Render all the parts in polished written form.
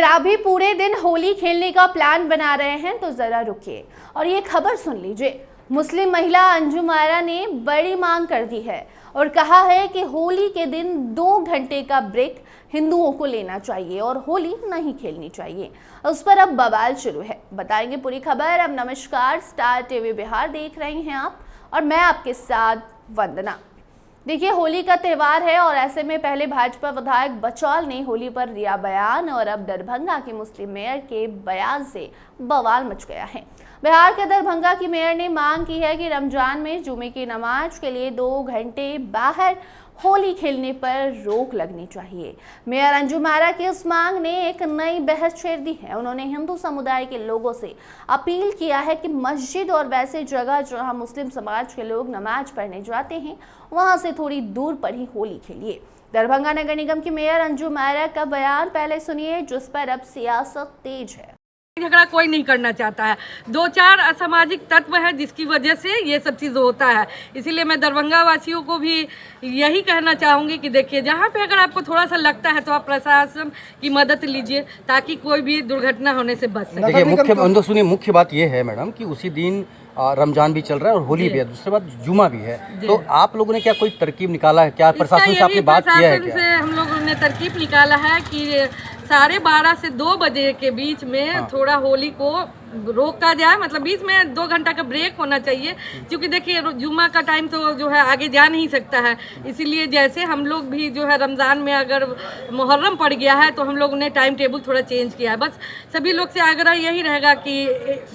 आप भी पूरे दिन होली खेलने का प्लान बना रहे हैं तो जरा रुकिए और ये खबर सुन लीजिए। मुस्लिम महिला अंजुम आरा ने बड़ी मांग कर दी है और कहा है कि होली के दिन 2 घंटे का ब्रेक हिंदुओं को लेना चाहिए और होली नहीं खेलनी चाहिए। उस पर अब बवाल शुरू है। बताएंगे पूरी खबर। अब नमस्कार, स्टार टीवी बिहार देख रही हैं आप और मैं आपके साथ वंदना। देखिए, होली का त्यौहार है और ऐसे में पहले भाजपा विधायक बचौल ने होली पर दिया बयान और अब दरभंगा के मुस्लिम मेयर के बयान से बवाल मच गया है। बिहार के दरभंगा की मेयर ने मांग की है कि रमजान में जुमे की नमाज के लिए 2 घंटे बाहर होली खेलने पर रोक लगनी चाहिए। मेयर अंजुम आरा की इस मांग ने एक नई बहस छेड़ दी है। उन्होंने हिंदू समुदाय के लोगों से अपील किया है कि मस्जिद और वैसे जगह जहां मुस्लिम समाज के लोग नमाज पढ़ने जाते हैं वहां से थोड़ी दूर पर ही होली खेलिए। दरभंगा नगर निगम की मेयर अंजुम आरा का बयान पहले सुनिए, जिस पर अब सियासत तेज है। झगड़ा कोई नहीं करना चाहता है। 2-4 असामाजिक तत्व है जिसकी वजह से ये सब चीज़ होता है। इसीलिए मैं दरभंगा वासियों को भी यही कहना चाहूँगी कि देखिए, जहाँ पे अगर आपको थोड़ा सा लगता है तो आप प्रशासन की मदद लीजिए ताकि कोई भी दुर्घटना होने से बच सके। देखिए, मुख्य बात ये है मैडम कि उसी दिन रमजान भी चल रहा है और होली भी है, दूसरी बात जुमा भी है। तो आप लोगों ने क्या कोई तरकीब निकाला है क्या? प्रशासन से आपने बात किया है क्या? से हम लोगों ने तरकीब निकाला है कि 12:30 से 2 बजे के बीच में थोड़ा होली को रोका जाए, मतलब बीच में 2 घंटा का ब्रेक होना चाहिए, क्योंकि देखिए जुम्मा का टाइम तो जो है आगे जा नहीं सकता है। इसीलिए जैसे हम लोग भी जो है रमज़ान में अगर मुहर्रम पड़ गया है तो हम लोगों ने टाइम टेबल थोड़ा चेंज किया है। बस सभी लोग से आग्रह यही रहेगा कि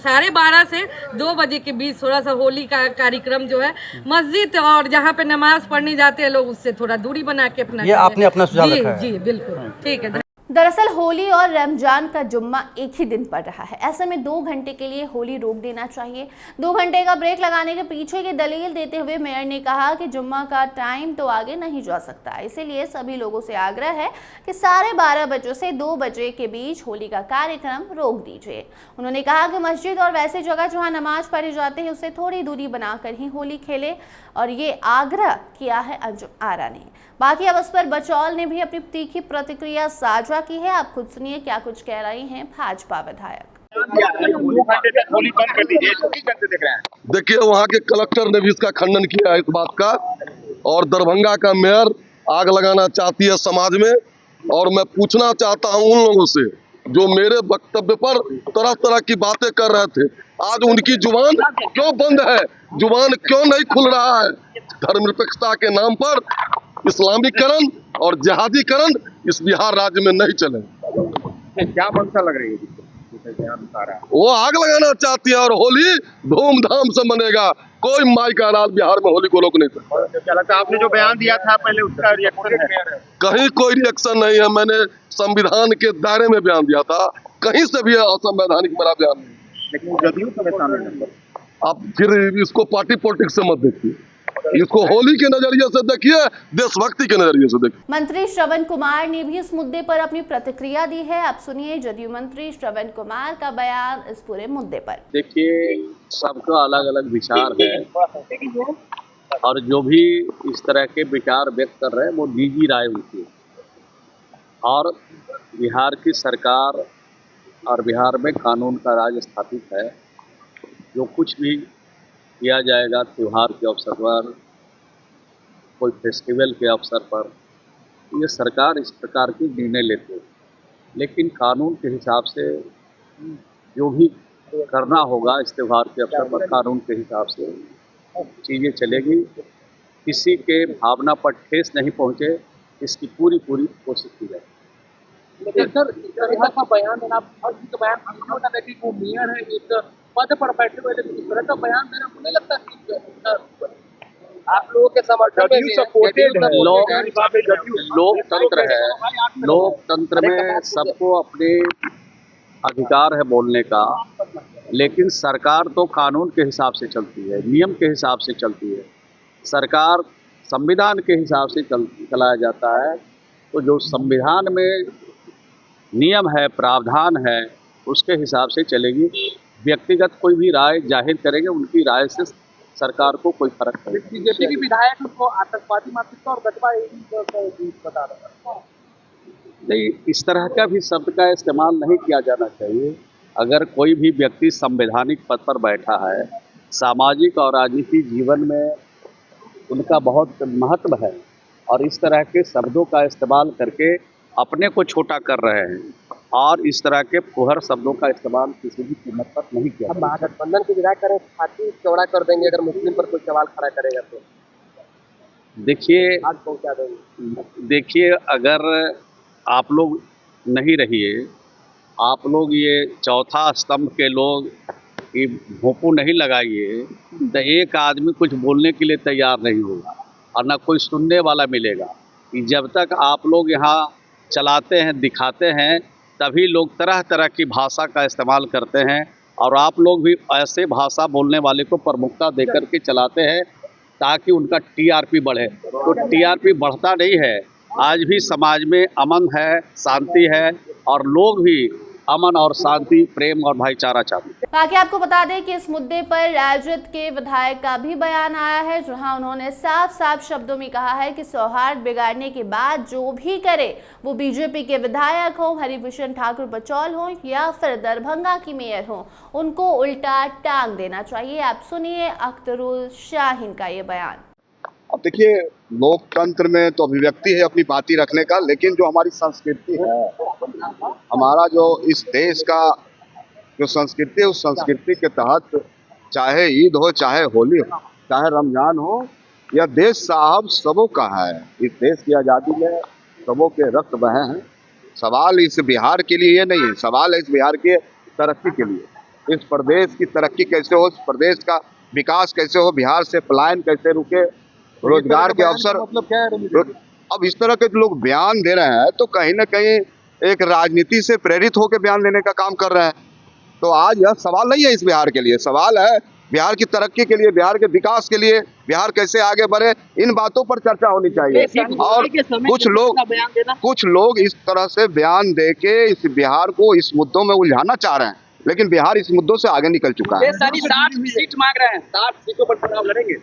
12:30 से 2 बजे के बीच थोड़ा सा होली का कार्यक्रम जो है मस्जिद और जहाँ पे नमाज पढ़ने जाते हैं लोग उससे थोड़ा दूरी बना के अपना ये आपने अपना सुझाव रखा है। जी बिल्कुल ठीक है। दरअसल होली और रमजान का जुम्मा एक ही दिन पड़ रहा है। ऐसे में 2 घंटे के लिए होली रोक देना चाहिए। 2 घंटे का ब्रेक लगाने के पीछे की दलील देते हुए मेयर ने कहा कि जुम्मा का टाइम तो आगे नहीं जा सकता, इसीलिए सभी लोगों से आग्रह है कि 12:30 बजे से 2 बजे के बीच होली का कार्यक्रम रोक दीजिए। उन्होंने कहा कि मस्जिद और वैसे जगह जहाँ नमाज पढ़ी जाती है उससे थोड़ी दूरी बनाकर ही होली खेले और ये आग्रह किया है अंजुम आरा ने। बाकी अब उस पर बचौल ने भी अपनी तीखी प्रतिक्रिया साझा की है। आप खुद सुनिए क्या कुछ कह रही हैं भाजपा विधायक। देखिए, वहाँ के कलेक्टर ने भी इसका खंडन किया है इस बात का, और दरभंगा का मेयर आग लगाना चाहती है समाज में। और मैं पूछना चाहता हूँ उन लोगों से जो मेरे वक्तव्य पर तरह तरह की बातें कर रहे थे, आज उनकी जुबान क्यों बंद है? जुबान क्यों नहीं खुल रहा है? धर्मनिरपेक्षता के नाम पर इस्लामीकरण और जिहादीकरण इस बिहार राज्य में नहीं चले। क्या मंशा लग रही है? वो आग लगाना चाहती है और होली धूमधाम से मनेगा। कोई माई का राज बिहार में होली को रोक नहीं सकता। क्या लगता है आपने जो बयान दिया था पहले उसका रिएक्शन है? कहीं कोई रिएक्शन नहीं है। मैंने संविधान के दायरे में बयान दिया था, कहीं से भी असंवैधानिक मेरा बयान नहीं। लेकिन जदयू तो सामने, आप फिर इसको पार्टी पॉलिटिक्स से मत देखिए, इसको होली के नजरिए से देखिए, देशभक्ति के नजरिए से देखिए। मंत्री श्रवण कुमार ने भी इस मुद्दे पर अपनी प्रतिक्रिया दी है। आप सुनिए जदयू मंत्री श्रवण कुमार का बयान इस पूरे मुद्दे पर। देखिए, सबका अलग अलग विचार है और जो भी इस तरह के विचार व्यक्त कर रहे हैं वो निजी राय उनकी है। और बिहार की सरकार और बिहार में कानून का राज स्थापित है। जो कुछ भी किया जाएगा त्यौहार के अवसर पर, कोई फेस्टिवल के अवसर पर, ये सरकार इस प्रकार के निर्णय लेती है। लेकिन कानून के हिसाब से जो भी करना होगा इस त्यौहार के अवसर पर कानून के हिसाब से चीज़ें चलेगी। किसी के भावना पर ठेस नहीं पहुँचे, इसकी पूरी कोशिश की जाएगी। लेकिन सर, इस तरह का बयान देना, बयान कि वो मेयर है, एक पद पर बैठे हुए, लेकिन इस तरह का बयान देना मुझे लगता है आप लोगों के समर्थन में लोकतंत्र है। लोकतंत्र में सबको अपने अधिकार है बोलने का, लेकिन सरकार तो कानून के हिसाब से चलती है, नियम के हिसाब से चलती है। सरकार संविधान के हिसाब से चलाया जाता है। तो जो संविधान में नियम है, प्रावधान है, उसके हिसाब से चलेगी। व्यक्तिगत कोई भी राय जाहिर करेंगे, उनकी राय से सरकार को कोई फर्क नहीं। बीजेपी के विधायक उनको आतंकवादी मानसिकता और गठबा बता रहा है। नहीं, इस तरह का भी शब्द का इस्तेमाल नहीं किया जाना चाहिए। अगर कोई भी व्यक्ति संवैधानिक पद पर बैठा है, सामाजिक और राजनीतिक जीवन में उनका बहुत महत्व है, और इस तरह के शब्दों का इस्तेमाल करके अपने को छोटा कर रहे हैं, और इस तरह के फुहर शब्दों का इस्तेमाल किसी भी कीमत पर नहीं किया। अब महागठबंधन के विधायक करें छाती चौड़ा कर देंगे अगर मुस्लिम पर कोई सवाल खड़ा करेगा तो देखिए आज पहुंचा देंगे। देखिए, अगर आप लोग नहीं रहिए, आप लोग ये चौथा स्तंभ के लोग ये भोंपू नहीं लगाइए, तो एक आदमी कुछ बोलने के लिए तैयार नहीं होगा और ना कोई सुनने वाला मिलेगा। कि जब तक आप लोग यहाँ चलाते हैं, दिखाते हैं, तभी लोग तरह तरह की भाषा का इस्तेमाल करते हैं, और आप लोग भी ऐसे भाषा बोलने वाले को प्रमुखता देकर के चलाते हैं ताकि उनका टीआरपी बढ़े। तो टीआरपी बढ़ता नहीं है। आज भी समाज में अमन है, शांति है, और लोग भी अमन और शांति, प्रेम और भाईचारा चाहते हैं। बाकी आपको बता दें कि इस मुद्दे पर राजद के विधायक का भी बयान आया है, जहां उन्होंने साफ साफ शब्दों में कहा है कि सौहार्द बिगाड़ने के बाद जो भी करे, वो बीजेपी के विधायक हो, हरिभूषण ठाकुर बचौल हो या फिर दरभंगा की मेयर हो, उनको उल्टा टांग देना चाहिए। आप सुनिए अख्तरुल शाहीन का ये बयान। अब देखिए, लोकतंत्र में तो अभिव्यक्ति है अपनी बातें रखने का, लेकिन जो हमारी संस्कृति है, हमारा जो इस देश का जो संस्कृति है, उस संस्कृति के तहत चाहे ईद हो, चाहे होली हो, चाहे रमजान हो, यह देश साहब सबों का है। इस देश की आज़ादी में सबों के रक्त बहे हैं। सवाल इस बिहार के लिए ये नहीं है, सवाल है इस बिहार के तरक्की के लिए। इस प्रदेश की तरक्की कैसे हो, इस प्रदेश का विकास कैसे हो, बिहार से पलायन कैसे रुके, रोजगार के अवसर। मतलब क्या है? अब इस तरह के लोग बयान दे रहे हैं तो कहीं ना कहीं एक राजनीति से प्रेरित होकर बयान देने का काम कर रहे हैं। तो आज यह सवाल नहीं है इस बिहार के लिए, सवाल है बिहार की तरक्की के लिए, बिहार के विकास के लिए, बिहार कैसे आगे बढ़े, इन बातों पर चर्चा होनी चाहिए। और कुछ लोग इस तरह से बयान दे के इस बिहार को इस मुद्दों में उलझाना चाह रहे हैं, लेकिन बिहार इस मुद्दों से आगे निकल चुका है। 60 सीट मांग रहे हैं, 60 सीटों पर चुनाव लड़ेंगे।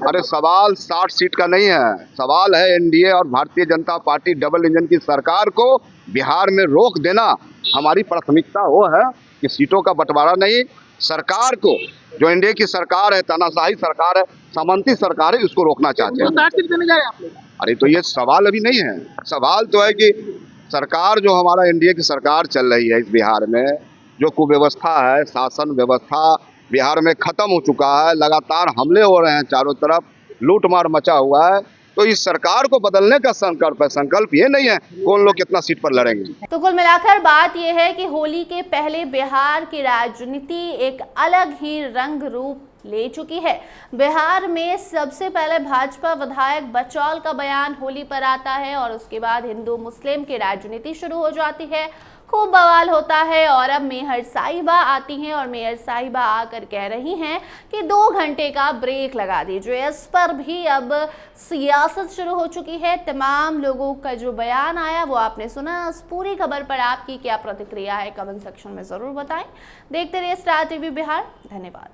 अरे सवाल 60 सीट का नहीं है, सवाल है एनडीए और Bharatiya Janata party double engine की सरकार को बिहार में रोक देना। हमारी प्राथमिकता वो है कि सीटों का बंटवारा नहीं, सरकार को, जो एनडीए की सरकार है, तानाशाही सरकार है, सामंती सरकार है, उसको रोकना चाहते हैं। 60 सीट देने जा रहे हैं आप लोग? अरे तो ये सवाल अभी नहीं है, सवाल तो है कि सरकार, जो हमारा एनडीए की सरकार चल रही है इस बिहार में, जो कुव्यवस्था है, शासन व्यवस्था बिहार में खत्म हो चुका है, लगातार हमले हो रहे हैं, चारों तरफ लूटमार मचा हुआ है, तो इस सरकार को बदलने का संकल्प है। संकल्प ये नहीं है कौन लोग कितना सीट पर लड़ेंगे। तो कुल मिलाकर बात यह है कि होली के पहले बिहार की राजनीति एक अलग ही रंग रूप ले चुकी है। बिहार में सबसे पहले भाजपा विधायक बचौल का बयान होली पर आता है और उसके बाद हिंदू मुस्लिम की राजनीति शुरू हो जाती है, खूब बवाल होता है। और अब मेयर साहिबा आती हैं और मेयर साहिबा आकर कह रही हैं कि 2 घंटे का ब्रेक लगा दीजिए। इस पर भी अब सियासत शुरू हो चुकी है। तमाम लोगों का जो बयान आया वो आपने सुना। इस पूरी खबर पर आपकी क्या प्रतिक्रिया है, कमेंट सेक्शन में ज़रूर बताएं। देखते रहिए स्टार टीवी बिहार। धन्यवाद।